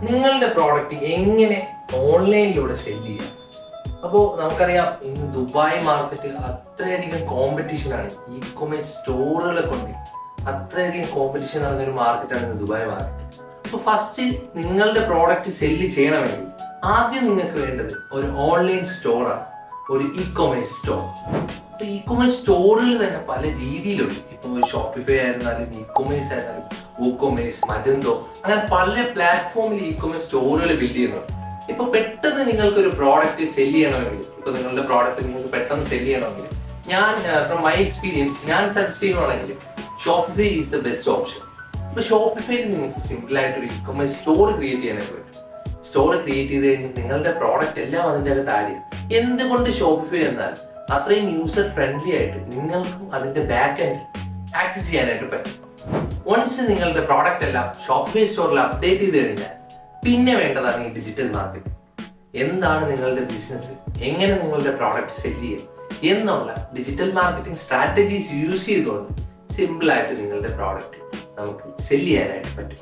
നിങ്ങളുടെ പ്രോഡക്റ്റ് എങ്ങനെ ഓൺലൈനിലൂടെ സെല് ചെയ്യാം. അപ്പോൾ നമുക്കറിയാം ഇന്ന് ദുബായ് മാർക്കറ്റ് അത്രയധികം കോമ്പറ്റീഷനാണ്. ഇ കൊമേഴ്സ് സ്റ്റോറുകളെ കൊണ്ട് അത്രയധികം കോമ്പറ്റീഷൻ നടന്നൊരു മാർക്കറ്റാണ് ഇന്ന് ദുബായ് മാർക്കറ്റ്. അപ്പോൾ ഫസ്റ്റ് നിങ്ങളുടെ പ്രോഡക്റ്റ് സെല്ല് ചെയ്യണമെങ്കിൽ ആദ്യം നിങ്ങൾക്ക് വേണ്ടത് ഒരു ഓൺലൈൻ സ്റ്റോറാണ്, ഒരു E commerce store. E commerce സ്റ്റോറുകൾ തന്നെ പല രീതിയിലുണ്ട്. ഇപ്പോൾ ഷോപ്പിഫൈ ആയിരുന്നാലും ഇ കൊമേഴ്സ് ആയിരുന്നാലും വൂകൊമേഴ്സ്, മജന്തോ, അങ്ങനെ പല പ്ലാറ്റ്ഫോമിൽ ഇ കൊമേഴ്സ് സ്റ്റോറുകൾ ബിൽഡ് ചെയ്യുന്നുണ്ട്. ഇപ്പൊ പെട്ടെന്ന് നിങ്ങൾക്ക് ഒരു പ്രോഡക്റ്റ് സെല് ചെയ്യണമെങ്കിൽ, ഇപ്പൊ നിങ്ങളുടെ പ്രോഡക്റ്റ് നിങ്ങൾക്ക് പെട്ടെന്ന് സെല് ചെയ്യണമെങ്കിൽ ഞാൻ ഫ്രം മൈ എക്സ്പീരിയൻസ് ഞാൻ സജസ്റ്റ് ചെയ്യുകയാണെങ്കിൽ Shopify is the best option. ഇപ്പൊ ഷോപ്പിഫൈയിൽ നിങ്ങൾക്ക് സിമ്പിൾ ആയിട്ട് ഒരു ഇ കൊമേഴ്സ് സ്റ്റോർ ക്രിയേറ്റ് ചെയ്യാനായിട്ട് പറ്റും. സ്റ്റോർ ക്രിയേറ്റ് ചെയ്ത് കഴിഞ്ഞാൽ നിങ്ങളുടെ പ്രോഡക്റ്റ് എല്ലാം അതിൻ്റെ അകത്ത് ആഡ് ചെയ്യും. എന്തുകൊണ്ട് ഷോപ്പിഫൈ എന്നാൽ അത്രയും യൂസർ ഫ്രണ്ട്ലി ആയിട്ട് നിങ്ങൾക്കും അതിന്റെ ബാക്ക് എൻഡ് ആക്സസ് ചെയ്യാനായിട്ട് പറ്റും. വൺസ് നിങ്ങളുടെ പ്രോഡക്റ്റ് എല്ലാം ഷോപ്പിഫൈ സ്റ്റോറിൽ അപ്ഡേറ്റ് ചെയ്ത് കഴിഞ്ഞാൽ പിന്നെ വേണ്ടതാണ് ഈ ഡിജിറ്റൽ മാർക്കറ്റിംഗ്. എന്താണ് നിങ്ങളുടെ ബിസിനസ്, എങ്ങനെ നിങ്ങളുടെ പ്രോഡക്റ്റ് സെല് ചെയ്യാം എന്നുള്ള ഡിജിറ്റൽ മാർക്കറ്റിംഗ് സ്ട്രാറ്റജീസ് യൂസ് ചെയ്തുകൊണ്ട് സിമ്പിൾ ആയിട്ട് നിങ്ങളുടെ പ്രോഡക്റ്റ് നമുക്ക് സെല് ചെയ്യാനായിട്ട് പറ്റും.